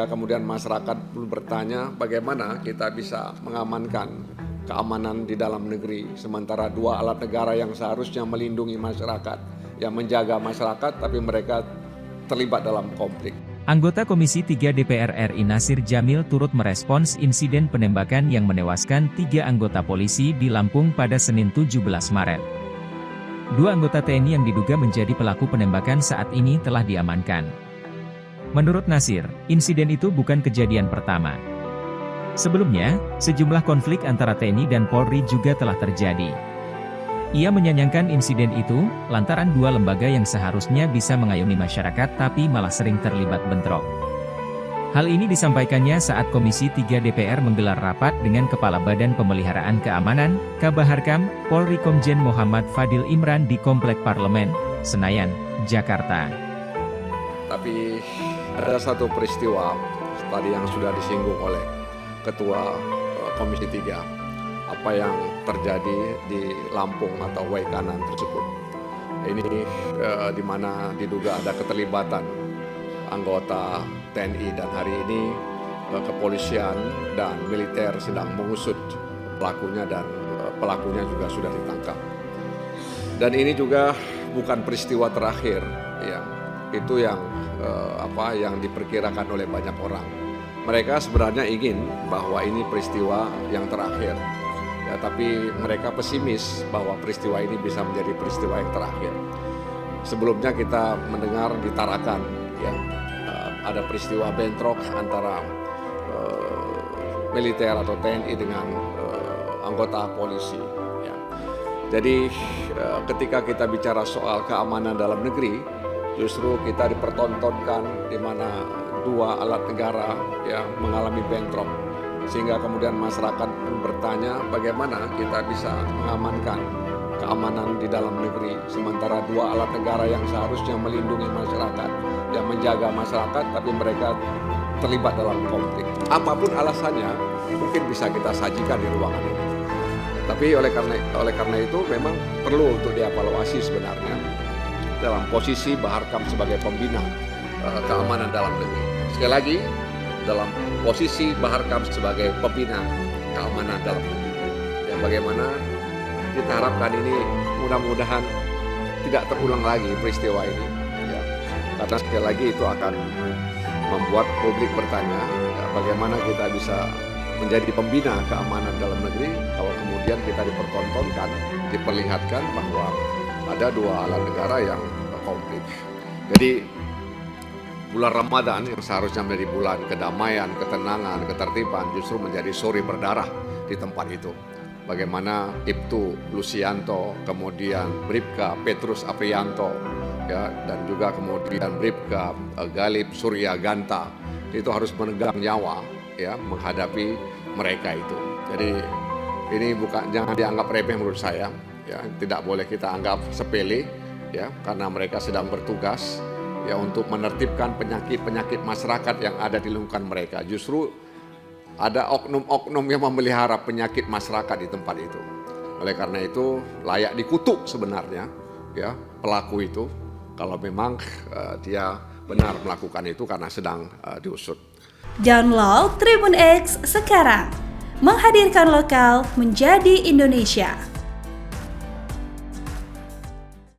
Kemudian masyarakat pun bertanya bagaimana kita bisa mengamankan keamanan di dalam negeri, sementara dua alat negara yang seharusnya melindungi masyarakat, yang menjaga masyarakat, tapi mereka terlibat dalam konflik. Anggota Komisi 3 DPR RI Nasir Jamil turut merespons insiden penembakan yang menewaskan 3 anggota polisi di Lampung pada Senin 17 Maret. 2 anggota TNI yang diduga menjadi pelaku penembakan saat ini telah diamankan. Menurut Nasir, insiden itu bukan kejadian pertama. Sebelumnya, sejumlah konflik antara TNI dan Polri juga telah terjadi. Ia menyayangkan insiden itu, lantaran 2 lembaga yang seharusnya bisa mengayomi masyarakat tapi malah sering terlibat bentrok. Hal ini disampaikannya saat Komisi 3 DPR menggelar rapat dengan Kepala Badan Pemeliharaan Keamanan, Kabaharkam, Polri Komjen Muhammad Fadil Imran di Komplek Parlemen, Senayan, Jakarta. Tapi ada satu peristiwa tadi yang sudah disinggung oleh Ketua Komisi 3, apa yang terjadi di Lampung atau Waikanan tersebut. Ini di mana diduga ada keterlibatan anggota TNI, dan hari ini kepolisian dan militer sedang mengusut pelakunya, dan pelakunya juga sudah ditangkap. Dan ini juga bukan peristiwa terakhir, ya. Itu yang yang diperkirakan oleh banyak orang. Mereka sebenarnya ingin bahwa ini peristiwa yang terakhir, ya, tapi mereka pesimis bahwa peristiwa ini bisa menjadi peristiwa yang terakhir. Sebelumnya kita mendengar di Tarakan, ya, ada peristiwa bentrok antara militer atau TNI dengan anggota polisi. Ya. Jadi ketika kita bicara soal keamanan dalam negeri, justru kita dipertontonkan di mana 2 alat negara yang mengalami bentrok, sehingga kemudian masyarakat pun bertanya bagaimana kita bisa mengamankan keamanan di dalam negeri, sementara 2 alat negara yang seharusnya melindungi masyarakat, yang menjaga masyarakat, tapi mereka terlibat dalam konflik. Apapun alasannya, mungkin bisa kita sajikan di ruangan ini. Tapi oleh karena itu memang perlu untuk dievaluasi sebenarnya dalam posisi Baharkam sebagai pembina keamanan dalam negeri. Sekali lagi, dalam posisi Baharkam sebagai pembina keamanan dalam negeri. Ya, bagaimana kita harapkan ini mudah-mudahan tidak terulang lagi peristiwa ini. Ya, karena sekali lagi itu akan membuat publik bertanya, ya, bagaimana kita bisa menjadi pembina keamanan dalam negeri kalau kemudian kita dipertontonkan, diperlihatkan bahwa ada 2 alat negara yang konflik. Jadi bulan Ramadan yang seharusnya menjadi bulan kedamaian, ketenangan, ketertiban, justru menjadi sore berdarah di tempat itu. Bagaimana Ibtu Lucianto, kemudian Bribka Petrus Aprianto, ya, dan juga kemudian Bribka Galib Surya Ganta itu harus menegang nyawa, ya, menghadapi mereka itu. Jadi ini jangan dianggap remeh menurut saya. Ya, tidak boleh kita anggap sepele, ya, karena mereka sedang bertugas, ya, untuk menertibkan penyakit-penyakit masyarakat yang ada di lingkungan mereka. Justru ada oknum-oknum yang memelihara penyakit masyarakat di tempat itu. Oleh karena itu layak dikutuk sebenarnya, ya, pelaku itu kalau memang dia benar melakukan itu karena sedang diusut. Download Tribun X sekarang, menghadirkan lokal menjadi Indonesia.